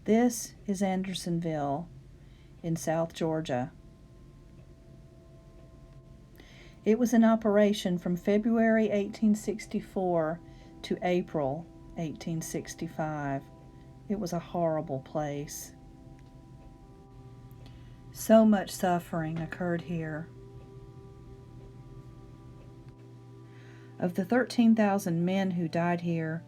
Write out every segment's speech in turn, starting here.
This is Andersonville in South Georgia. It was in operation from February 1864 to April 1865. It was a horrible place. So much suffering occurred here. Of the 13,000 men who died here,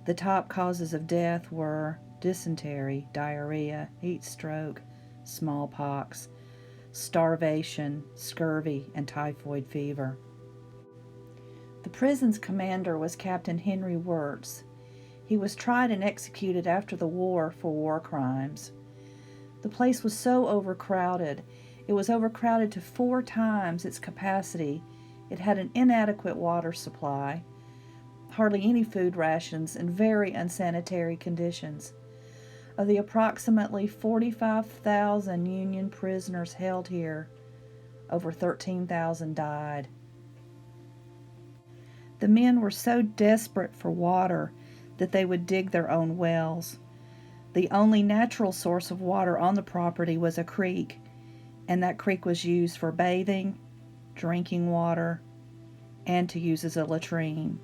the top causes of death were dysentery, diarrhea, heat stroke, smallpox, starvation, scurvy, and typhoid fever. The prison's commander was Captain Henry Wirtz. He was tried and executed after the war for war crimes. The place was so overcrowded. It was overcrowded to 4 times its capacity. It had an inadequate water supply, hardly any food rations, and very unsanitary conditions. Of the approximately 45,000 Union prisoners held here, over 13,000 died. The men were so desperate for water that they would dig their own wells. The only natural source of water on the property was a creek, and that creek was used for bathing, drinking water, and to use as a latrine.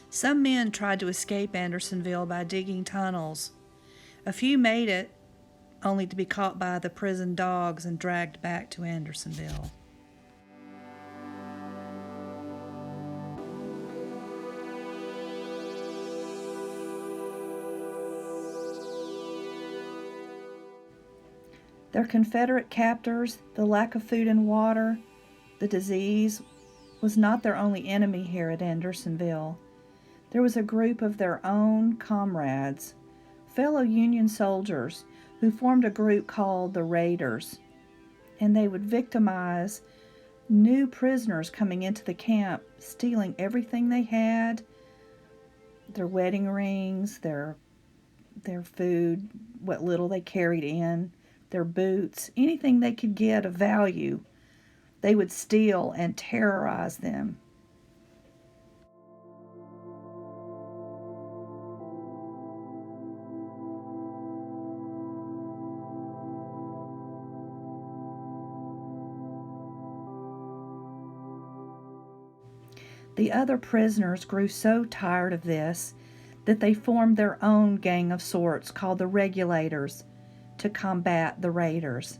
Some men tried to escape Andersonville by digging tunnels. A few made it, only to be caught by the prison dogs and dragged back to Andersonville. Their Confederate captors, the lack of food and water, the disease, was not their only enemy here at Andersonville. There was a group of their own comrades, fellow Union soldiers, who formed a group called the Regulators, and they would victimize new prisoners coming into the camp, stealing everything they had, their wedding rings, their food, what little they carried in, their boots, anything they could get of value. They would steal and terrorize them. The other prisoners grew so tired of this that they formed their own gang of sorts called the Regulators to combat the raiders.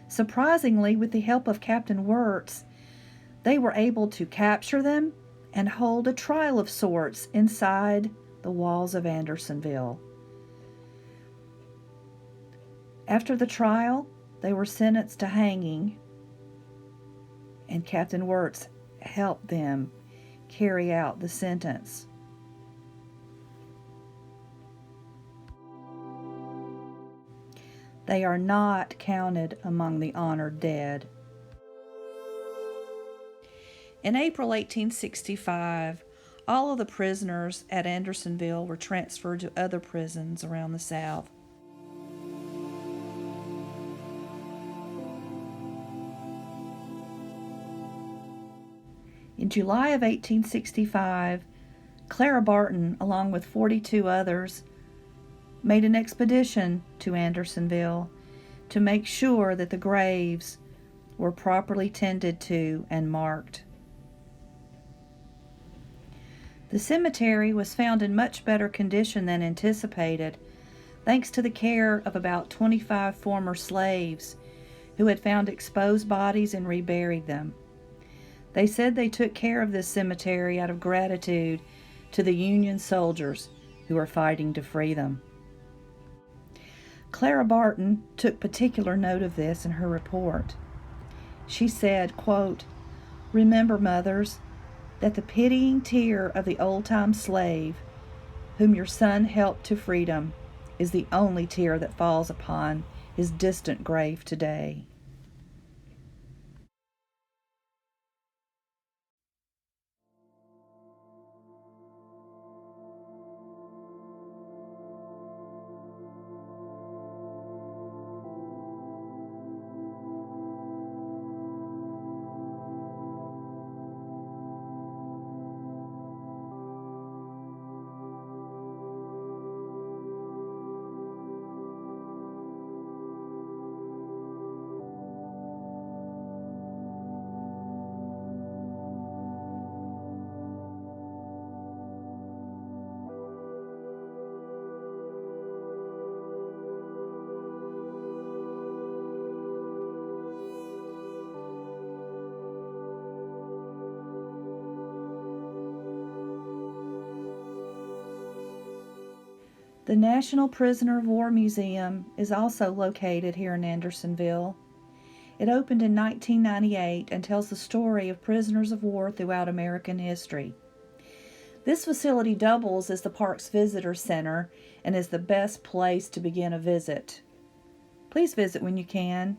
Surprisingly, with the help of Captain Wirtz, they were able to capture them and hold a trial of sorts inside the walls of Andersonville. After the trial, they were sentenced to hanging, and Captain Wirtz helped them carry out the sentence. They are not counted among the honored dead. In April 1865, all of the prisoners at Andersonville were transferred to other prisons around the South. In July of 1865, Clara Barton, along with 42 others, made an expedition to Andersonville to make sure that the graves were properly tended to and marked. The cemetery was found in much better condition than anticipated, thanks to the care of about 25 former slaves who had found exposed bodies and reburied them. They said they took care of this cemetery out of gratitude to the Union soldiers who were fighting to free them. Clara Barton took particular note of this in her report. She said, quote, "Remember, mothers, that the pitying tear of the old-time slave, whom your son helped to freedom, is the only tear that falls upon his distant grave today." The National Prisoner of War Museum is also located here in Andersonville. It opened in 1998 and tells the story of prisoners of war throughout American history. This facility doubles as the park's visitor center and is the best place to begin a visit. Please visit when you can.